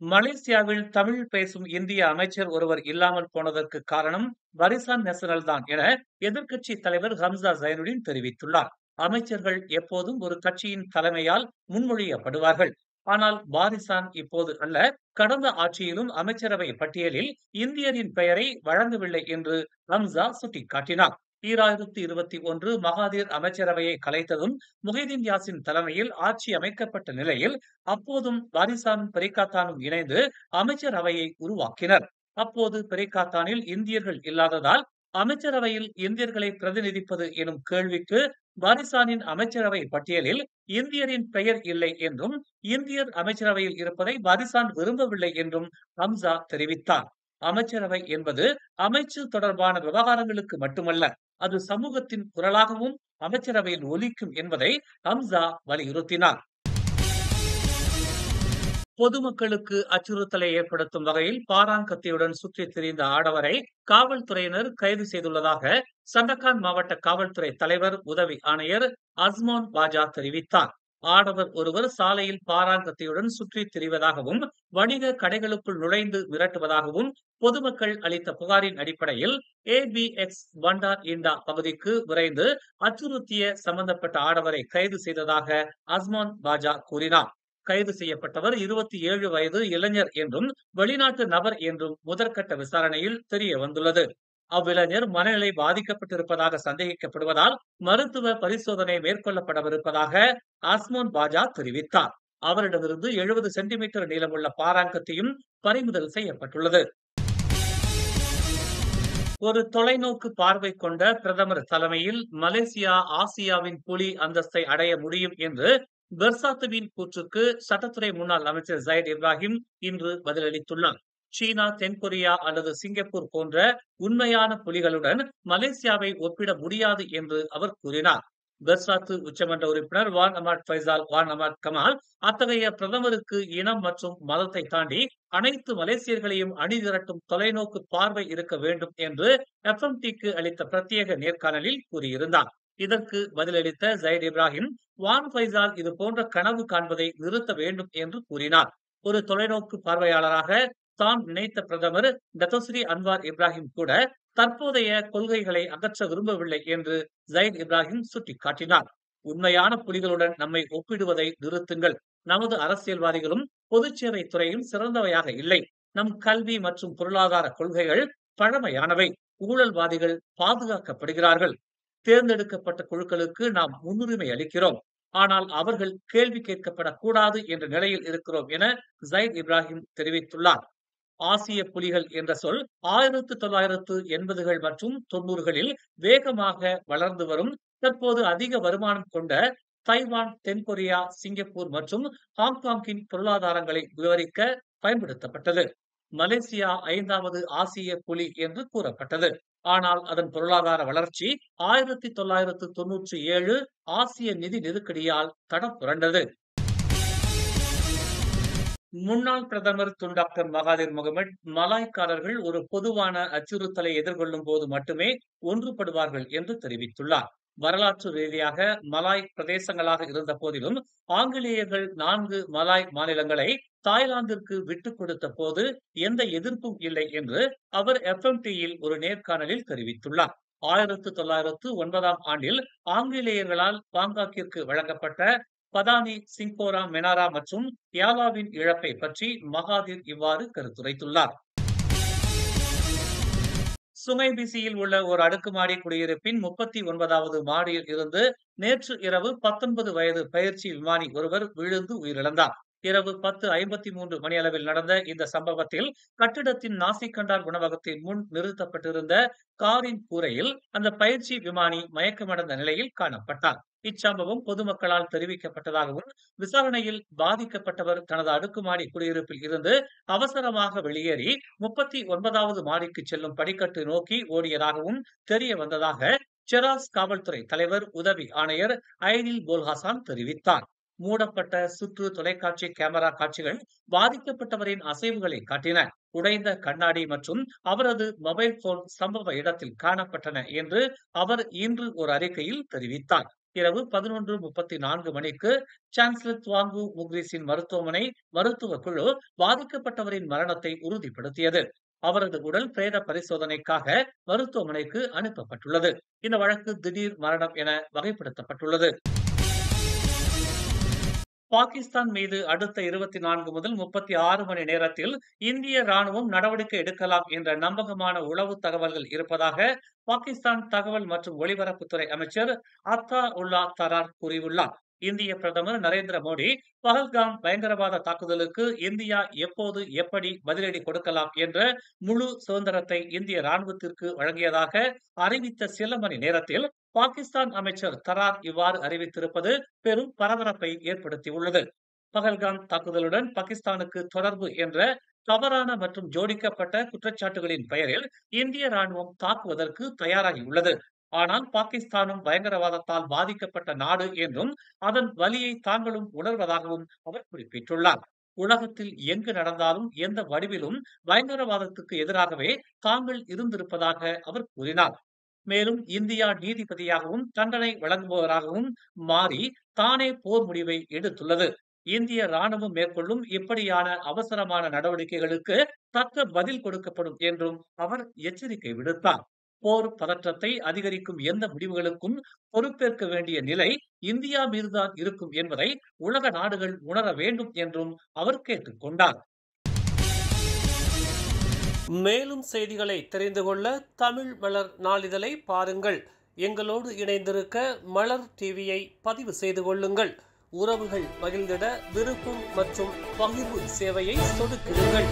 மலேசியாவில் தமிழ் பேசும் இந்திய அமைச்சர் ஒருவர் இல்லாமல் போனதற்கு காரணம் பரிசான் நேஷனல் தான் என எதிர்க்கட்சி தலைவர் ஹம்சா ஜைனுddin தெரிவித்துள்ளார். அமைச்சர்கள் எப்போதும் ஒரு கட்சியின் தலைமையால் முன்மொழியப்படுவார்கள். ஆனால் பாரிசான் இப்போது அல்ல, கடந்த ஆட்சியிலும் அமைச்சரவை பட்டியலில் இந்தியரின் பெயரை வழங்கவில்லை என்று ஹம்சா சுட்டிக்காட்டினார். 2021 மகாதீர் அமைச்சரவையை கலைத்ததும் முஹிதீன் யாசின் தலைமையில் ஆட்சி அமைக்கப்பட்ட நிலையில் அப்போதும் பாரிசானும் பெரிக்காத்தானும் இணைந்து அமைச்சரவையை உருவாக்கினர். அப்போது பெரிக்காத்தானில் இந்தியர்கள் இல்லாததால் அமைச்சரவையில் இந்தியர்களை பிரதிநிதிப்பது எனும் கேள்விக்கு பாரிசானின் அமைச்சரவை பட்டியலில் இந்தியரின் பெயர் இல்லை என்றும், இந்தியர் அமைச்சரவையில் இருப்பதை பாரிசான் விரும்பவில்லை என்றும் ஹம்சா தெரிவித்தார். அமைச்சரவை என்பது அமைச்சு தொடர்பான விவகாரங்களுக்கு மட்டுமல்ல, அது சமூகத்தின் குரலாகவும் அமைச்சரவையில் ஒலிக்கும் என்பதை ஹம்சா வலியுறுத்தினார். பொதுமக்களுக்கு அச்சுறுத்தலை ஏற்படுத்தும் வகையில் பாராங்கத்தியுடன் சுற்றித் திரிந்த ஆடவரை காவல்துறையினர் கைது செய்துள்ளதாக சண்டகான் மாவட்ட காவல்துறை தலைவர் உதவி ஆணையர் அஸ்மான் பாஜா தெரிவித்தார். ஆடவர் ஒருவர் சாலையில் பாராங்கத்தியுடன் சுற்றித் திரிவதாகவும், வணிக கடைகளுக்குள் நுழைந்து மிரட்டுவதாகவும் பொதுமக்கள் அளித்த புகாரின் அடிப்படையில் ABX பண்டார் இண்டா பகுதிக்கு விரைந்து அச்சுறுத்திய சம்பந்தப்பட்ட ஆடவரை கைது செய்ததாக அஸ்மான் பாஜா கூறினார். கைது செய்யப்பட்டவர் 27 வயது இளைஞர் என்றும் வெளிநாட்டு நபர் என்றும் முதற்கட்ட விசாரணையில் தெரிய வந்துள்ளது. அவ்விளைஞர் மனநிலை பாதிக்கப்பட்டிருப்பதாக சந்தேகிக்கப்படுவதால் மருத்துவ பரிசோதனை மேற்கொள்ளப்படவிருப்பதாக அஸ்மான் பாஜா தெரிவித்தார். அவரிடமிருந்து 70 சென்டிமீட்டர் நீளமுள்ள பாராங்கத்தியும் பறிமுதல் செய்யப்பட்டுள்ளது. ஒரு தொலைநோக்கு பார்வை கொண்ட பிரதமர் தலைமையில் மலேசியா ஆசியாவின் புலி அந்தஸ்தை அடைய முடியும் என்று பெர்சாத்துவின் கூற்றுக்கு சட்டத்துறை முன்னாள் அமைச்சர் ஜயிட் இப்ராஹிம் இன்று பதிலளித்துள்ளார். சீனா, தென்கொரியா அல்லது சிங்கப்பூர் போன்ற உண்மையான புலிகளுடன் மலேசியாவை ஒப்பிட முடியாது என்று அவர் கூறினார். பெர்சாத்து உச்சமன்ற உறுப்பினர் வான் அமாட் ஃபைசால் வான் அமாட் கமால் அத்தகைய பிரதமருக்கு இனம் மற்றும் மதத்தை தாண்டி அனைத்து மலேசியர்களையும் அணிதிரட்டும் தொலைநோக்கு பார்வை இருக்க வேண்டும் என்று FMTக்கு அளித்த பிரத்யேக நேர்காணலில் கூறியிருந்தார். இதற்கு பதிலளித்த ஜயிட் இப்ராஹிம், வான் ஃபைசால் இது போன்ற கனவு காண்பதை நிறுத்த வேண்டும் என்று கூறினார். ஒரு தொலைநோக்கு பார்வையாளராக தான் நினைத்த பிரதமர் டத்தோஸ்ரீ அன்வார் இப்ராஹிம் கூட தற்போதைய கொள்கைகளை அகற்ற விரும்பவில்லை என்று ஜயிட் இப்ராஹிம் சுட்டிக்காட்டினார். உண்மையான புலிகளுடன் நம்மை ஒப்பிடுவதை நிறுத்துங்கள். நமது அரசியல்வாதிகளும் பொதுச்சேவை துறையும் சிறந்தவையாக இல்லை. நம் கல்வி மற்றும் பொருளாதார கொள்கைகள் பழமையானவை. ஊழல்வாதிகள் பாதுகாக்கப்படுகிறார்கள். தேர்ந்தெடுக்கப்பட்ட குழுக்களுக்கு நாம் முன்னுரிமை அளிக்கிறோம். ஆனால் அவர்கள் கேள்வி கேட்கப்படக்கூடாது என்ற நிலையில் இருக்கிறோம் என ஜயிட் இப்ராஹிம் தெரிவித்துள்ளார். ஆசிய புலிகள் என்ற சொல் 1980கள் மற்றும் 90களில் வேகமாக வளர்ந்து வரும், தற்போது அதிக வருமானம் கொண்ட தைவான், தென்கொரியா, சிங்கப்பூர் மற்றும் ஹாங்காங்கின் பொருளாதாரங்களை விவரிக்க பயன்படுத்தப்பட்டது. மலேசியா 5வது ஆசிய புலி என்று கூறப்பட்டது. ஆனால் அதன் பொருளாதார வளர்ச்சி 1997 ஆசிய நிதி நெருக்கடியால் தடம் புரண்டது. முன்னாள் பிரதமர் துன் டாக்டர் மகாதீர் முகமது, மலாய்க்காரர்கள் ஒரு பொதுவான அச்சுறுத்தலை எதிர்கொள்ளும் போது மட்டுமே ஒன்றுபடுவார்கள் என்று தெரிவித்துள்ளார். வரலாற்று ரீதியாக மலாய் பிரதேசங்களாக இருந்த போதிலும் ஆங்கிலேயர்கள் 4 மலாய் மாநிலங்களை தாய்லாந்திற்கு விட்டுக் கொடுத்த போது எந்த எதிர்ப்பும் இல்லை என்று அவர் FMTயில் ஒரு நேர்காணலில் தெரிவித்துள்ளார். 1909ஆம் ஆண்டில் ஆங்கிலேயர்களால் பாங்காக்கிற்கு வழங்கப்பட்ட பதானி, சிங்கோரா, மெனாரா மற்றும் யாவாவின் இழப்பை பற்றி மகாதீர் இவ்வாறு கருத்துரைத்துள்ளார். சுங்கைபிசியில் உள்ள ஒரு அடுக்குமாடி குடியிருப்பின் 39வது மாடியில் இருந்து நேற்று இரவு 19 வயது பயிற்சி விமானி ஒருவர் விழுந்து உயிரிழந்தார். இரவு 10:53 மணியளவில் நடந்த இந்த சம்பவத்தில் கட்டிடத்தின் நாசிகண்டார் உணவகத்தின் முன் நிறுத்தப்பட்டிருந்த காரின் கூரையில் அந்த பயிற்சி விமானி மயக்கமடைந்த நிலையில் காணப்பட்டார். இச்சம்பவம் பொதுமக்களால் தெரிவிக்கப்பட்டதாகவும், விசாரணையில் பாதிக்கப்பட்டவர் தனது அடுக்குமாடி குடியிருப்பில் இருந்து அவசரமாக வெளியேறி 39வது மாடிக்கு செல்லும் படிக்கட்டு நோக்கி ஓடியதாகவும் தெரிய வந்ததாக செராஸ் காவல்துறை தலைவர் உதவி ஆணையர் ஐடில் போல்ஹாசான் தெரிவித்தார். மூடப்பட்ட சுற்று தொலைக்காட்சி கேமரா காட்சிகள் பாதிக்கப்பட்டவரின் அசைவுகளை காட்டின. உடைந்த கண்ணாடி மற்றும் அவரது மொபைல் போன் சம்பவ இடத்தில் காணப்பட்டன என்று அவர் இன்று ஒரு அறிக்கையில் தெரிவித்தார். இரவு 11:34 மணிக்கு சான்சலர் துவாங்கு முக்ரிஸின் மருத்துவமனை மருத்துவ குழு பாதிக்கப்பட்டவரின் மரணத்தை உறுதிப்படுத்தியது. அவரது உடல் பிரேத பரிசோதனைக்காக மருத்துவமனைக்கு அனுப்பப்பட்டுள்ளது. இந்த வழக்கு திடீர் மரணம் என வகைப்படுத்தப்பட்டுள்ளது. பாகிஸ்தான் மீது அடுத்த 24 முதல் 36 மணி நேரத்தில் இந்திய ராணுவம் நடவடிக்கை எடுக்கலாம் என்ற நம்பகமான உளவு தகவல்கள் இருப்பதாக பாகிஸ்தான் தகவல் மற்றும் ஒலிபரப்புத்துறை அமைச்சர் அத்தா உல்லா தரார் கூறியுள்ளார். இந்திய பிரதமர் நரேந்திர மோடி பஹல்காம் பயங்கரவாத தாக்குதலுக்கு இந்தியா எப்போது எப்படி பதிலடி கொடுக்கலாம் என்ற முழு சுதந்திரத்தை இந்திய ராணுவத்திற்கு வழங்கியதாக அறிவித்த சில மணி நேரத்தில் பாகிஸ்தான் அமைச்சர் தரார் இவ்வாறு அறிவித்திருப்பது பெரும் பரபரப்பை ஏற்படுத்தியுள்ளது. பஹல்காம் தாக்குதலுடன் பாகிஸ்தானுக்கு தொடர்பு என்ற தவறான மற்றும் ஜோடிக்கப்பட்ட குற்றச்சாட்டுகளின் பெயரில் இந்திய ராணுவம் தாக்குவதற்கு தயாராகியுள்ளது. ஆனால் பாகிஸ்தானும் பயங்கரவாதத்தால் பாதிக்கப்பட்ட நாடு என்றும் அதன் வலியை தாங்களும் உணர்வதாகவும் அவர் குறிப்பிட்டுள்ளார். உலகத்தில் எங்கு நடந்தாலும் எந்த வடிவிலும் பயங்கரவாதத்துக்கு எதிராகவே தாங்கள் இருந்திருப்பதாக அவர் கூறினார். மேலும் இந்தியா நீதிபதியாகவும் தண்டனை வழங்குபவராகவும் மாறி தானே போர் முடிவை எடுத்துள்ளது. இந்திய ராணுவம் மேற்கொள்ளும் இப்படியான அவசரமான நடவடிக்கைகளுக்கு தக்க பதில் கொடுக்கப்படும் என்றும் அவர் எச்சரிக்கை விடுத்தார். போர் பதற்றத்தை அதிகரிக்கும் எந்த முடிவுகளுக்கும் பொறுப்பேற்க வேண்டிய நிலை இந்தியா மீதுதான் இருக்கும் என்பதை உலக நாடுகள் உணர வேண்டும் என்றும் அவர் கேட்டுக் கொண்டார். மேலும் செய்திகளை தெரிந்து கொள்ள தமிழ் மலர் நாளிதழை பாருங்கள். எங்களோடு இணைந்திருக்க மலர் டிவியை பதிவு செய்து கொள்ளுங்கள். உறவுகள் மகிழ்ந்திட விருப்பம் மற்றும் பகிர்வு சேவையை சொடுக்கிடுங்கள்.